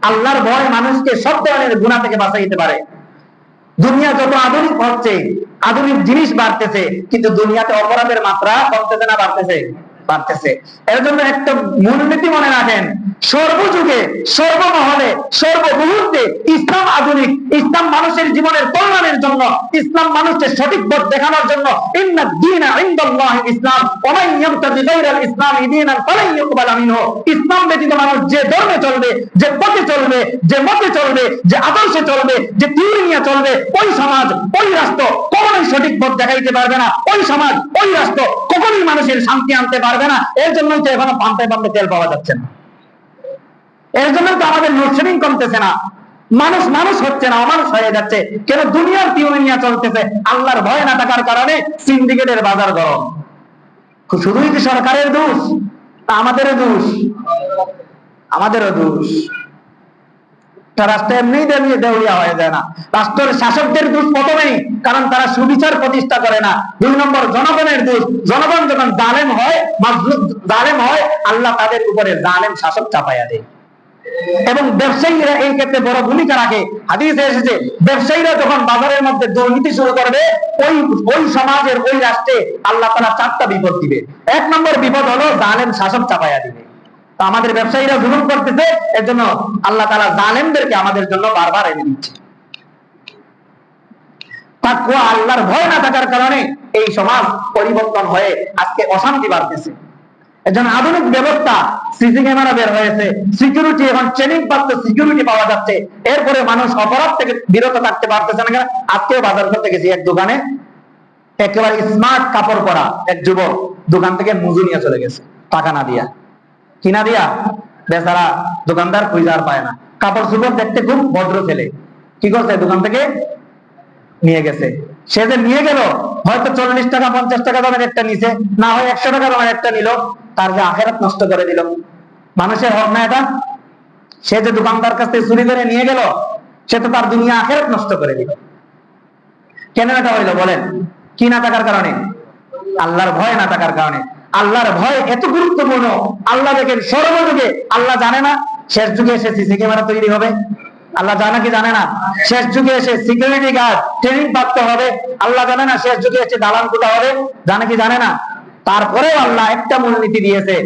আল্লাহর ভয় মানুষকে সব ধরনের গুনাহ থেকে বাঁচাইতে পারে। দুনিয়া যত আধুনিক হচ্ছে, আধুনিক জিনিস বাড়তেছে, কিন্তু দুনিয়াতে অপরাধের মাত্রা কমতেছে না বাড়তেছে? বাড়তেছে। এর জন্য একটা মূলনীতি মনে রাখেন, সর্বযুগে, সর্বমহলে, সর্বমুহূর্তে ইসলাম আধুনিক। ইসলাম মানুষের জীবনের কল্যাণের জন্য, ইসলাম মানুষকে সঠিক পথ দেখানোর জন্য। ইন্না দ্বীনা ইনদাল্লাহিল ইসলাম ওয়া মান ইয়াবতাগি গায়রাল ইসলামি দীনান ফালান ইউকবালা মিনহু। ইসলাম ব্যতীত মানুষ যে ধর্মে চলবে, যে পথে চলবে, যে মতে চলবে, যে আদর্শে চলবে, যে থিওরি নিয়ে চলবে, ওই সমাজ, ওই রাষ্ট্র কখনোই সঠিক পথ দেখাইতে পারবে না। ওই সমাজ, ওই রাষ্ট্র কখনোই মানুষের শান্তি আনতে পারবে না। এর জন্যই তো এখনো পাম্পে পাম্পে তেল পাওয়া যাচ্ছে না। এর জন্য তো আমাদের লোডশেডিং কমতেছে না। মানুষ মানুষ হচ্ছে না, অমানুষ হয়ে যাচ্ছে। কেন? দুনিয়ার থিওরি নিয়ে চলতেছে। আল্লাহর ভয় না থাকার কারণে সিন্ডিকেটের বাজার গরম। শুধুই কি সরকারের দোষ? আমাদেরও দোষ, আমাদেরও দোষ। রাষ্ট্র এমনি দেউলিয়া হয়ে যায় না। রাষ্ট্রের শাসকদের দোষ প্রথমেই, কারণ তারা সুবিচার প্রতিষ্ঠা করে না। 2 নম্বর জনগণের দোষ। জনগণ যখন জালেম হয়, মাজলুম জালেম হয়, আল্লাহ তাদের উপরে জালেম শাসক চাপাইয়া দেয়। এবং ব্যবসায়ীরা এই ক্ষেত্রে বড় ভূমিকা রাখে। হাদিসে এসেছে, ব্যবসায়ীরা যখন বাজারের মধ্যে দুর্নীতি শুরু করবে, ওই সমাজের, ওই রাষ্ট্রে আল্লাহ তাআলা 4টা বিপদ দিবে। 1 নম্বর বিপদ হলো জালেম শাসক চাপাইয়া দিবে। তো আমাদের ব্যবসায়ীরা জুলুম করতেছে, এর জন্য আল্লাহ তাআলা জালেমদেরকে আমাদের জন্য বারবার এনে দিচ্ছে। তাকওয়া, আল্লাহর ভয় না থাকার কারণে এই সমাজ পরিবর্তন হয়ে আজকে অশান্তি বাড়তেছে। এজন্য আধুনিক ব্যবস্থা, সিসি ক্যামেরা বের হয়েছে, সিকিউরিটি, এখন ট্রেনিং প্রাপ্ত সিকিউরিটি পাওয়া যাচ্ছে। এরপরে মানুষ অপরাধ থেকে বিরত থাকতে পারতেছে না। আজকেও বাজার করতে গেছি এক দোকানে, একেবারে স্মার্ট কাপড় পরা এক যুবক দোকান থেকে মুজু নিয়ে চলে গেছে, টাকা না দিয়া। কিনা দিয়া বেচারা দোকানদার খুঁজার পায় না। কাপড় চোপড় দেখতে খুব ভদ্র ছেলে, কি করছে? দোকান থেকে নিয়ে গেছে। সে যে নিয়ে গেল, হয়তো 40 টাকা 50 টাকা দামের একটা নিছে, না হয় 100 টাকা দামের একটা নিল, তার যে আখিরাত নষ্ট করে দিল। মানুষের হক না এটা? সে যে দোকানদার কাছ থেকে চুরি করে নিয়ে গেল, সে তো তার দুনিয়া আখিরাত নষ্ট করে দিল। কেন এটা হইলো বলেন? কি না থাকার কারণে? আল্লাহর ভয় না থাকার কারণে। আল্লাহর ভয় এত গুরুত্বপূর্ণ। আল্লাহ দেখেন সর্বযুগে, আল্লাহ জানে না শেষ যুগে এসে সিসি ক্যামেরা তৈরি হবে? আল্লাহ জানে কি জানে না? শেষ যুগে এসে সিকিউরিটি গার্ড ট্রেনিং প্রাপ্ত হবে? আল্লাহ জানে না শেষ যুগে এসে দালান কোটা হবে? জানে কি জানে না? তারপরেও আল্লাহ একটা মূলনীতি দিয়েছে,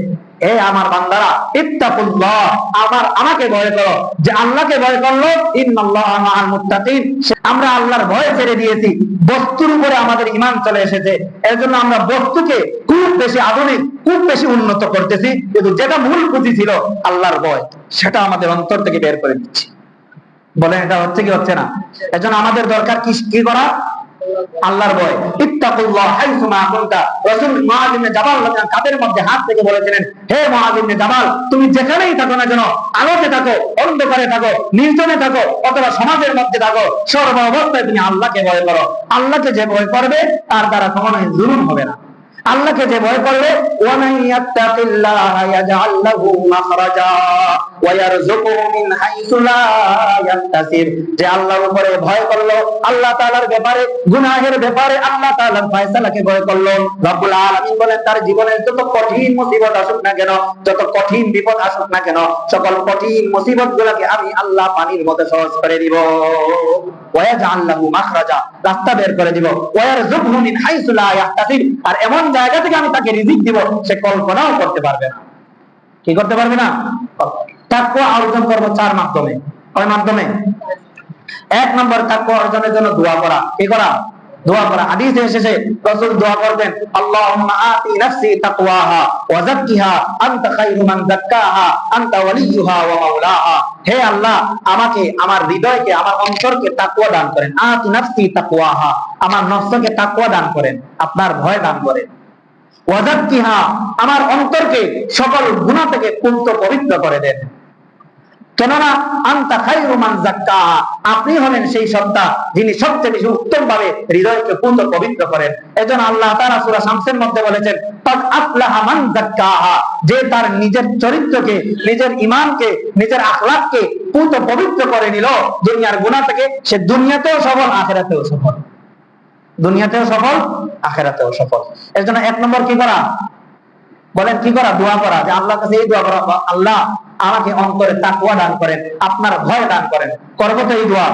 হে আমার বান্দারা, ইত্তাকুল্লাহ, আমাকে ভয় করো। যে আল্লাহকে ভয় করলো, ইন্নাল্লাহা মাআল মুত্তাকিন। আমরা আল্লাহর ভয় ছেড়ে দিয়েছি, বস্তুর উপরে আমাদের ঈমান চলে এসেছে। এর জন্য আমরা বস্তুকে খুব বেশি আধুনিক, খুব বেশি উন্নত করতেছি, কিন্তু যেটা মূল পুঁজি ছিল আল্লাহর ভয়, সেটা আমাদের অন্তর থেকে বের করে দিচ্ছি। বলেন এটা হচ্ছে কি হচ্ছে না? এজন্য আমাদের দরকার কি করা? আল্লাহর ভয়। ইত্তাকুল্লাহ হাইসুমা কুনতা। রাসূল মুআয ইবনে জাবাল কাদের মধ্যে হাত থেকে বলেছিলেন, হে মুআয ইবনে জাবাল, তুমি যেখানেই থাকো না কেন, আলোতে থাকো, অন্ধকারে থাকো, নির্জনে থাকো, অথবা সমাজের মধ্যে থাকো, সর্ব অবস্থায় তুমি আল্লাহকে ভয় করো। আল্লাহকে যে ভয় করবে তার দ্বারা কখনোই জুলুম হবে না। আল্লাহকে যে ভয় করবে, ওয়া মান ইয়াত্তাকিল্লাহা ইয়াজআল লাহু মাখরাজা ওয়া ইয়ারযুকুহু মিন হাইসু লা ইয়াহতাসিব। যে আল্লাহর উপরে ভয় করলো, আল্লাহ তাআলার ব্যাপারে, গুনাহের ব্যাপারে আল্লাহ তাআলার ফয়সালাকে ভয় করলো, রব্বুল আলামিন বলেন তার জীবনে যত কঠিন মুসিবত আসুক না কেন, যত কঠিন বিপদ আসুক না কেন, সকল কঠিন মুসিবতগুলোকে আমি আল্লাহ পানির মতো সহজ করে দিব। ওয়া ইয়াজআল লাহু মাখরাজা, রাস্তা বের করে দিব। ওয়া ইয়ারযুকুহু মিন হাইসু লা ইয়াহতাসিব, আর এমন জায়গা থেকে আমি তাকে রিজিক দিব সে কল্পনাও করতে পারবে না। কি করতে পারবে না? তাকওয়া অর্জন করব 4 মাধ্যমে। কয় মাধ্যমে? 1 নম্বর, তাকওয়া অর্জনের জন্য দোয়া করা। কি করা? দোয়া করা। হাদিসে এসেছে রাসূল দোয়া করবেন, আল্লাহুম্মা আতি নাফসি তাকওয়াহা ওয়া যাক্কিহা আনতা খায়রু মান যাক্কাহা আনতা ওয়ালিয়ুহা ওয়া মাওলাহা। হে আল্লাহ, আমাকে, আমার হৃদয়কে, আমার অন্তরকে তাকওয়া দান করেন। আতি নাফসি তাকওয়াহা, আমার নফসকে তাকওয়া দান করেন, আপনার ভয় দান করেন। ওয়া যাক্কিহা, আমার অন্তরকে সকল গুনাহ থেকে পবিত্র করে দেন। কেননা আনতা খায়রু মান যাক্কাহা, আপনি হলেন সেই সত্তা যিনি সবচেয়ে বেশি উত্তম ভাবে হৃদয়কে পবিত্র করেন। এজন্য আল্লাহ তাআলা সূরা শামসের মধ্যে বলেছেন, কাদ আফলাহা মান যাক্কাহা, যে তার নিজের চরিত্রকে, নিজের ঈমানকে, নিজের আখলাককে পবিত্র করে নিল দুনিয়ার গুনাহ থেকে, সে দুনিয়াতেও সফল, আখিরাতেও সফল। দুনিয়াতেও সফল, আখিরাতেও সফল। এজন্য 1 নম্বর কি করা? বলেন কি করা? দোয়া করা। যে আল্লাহর কাছে এই দোয়া করা, আল্লাহ আমাকে অন্তরে তাকওয়া দান করেন, আপনার ভয় দান করেন। করবো তো এই দোয়া?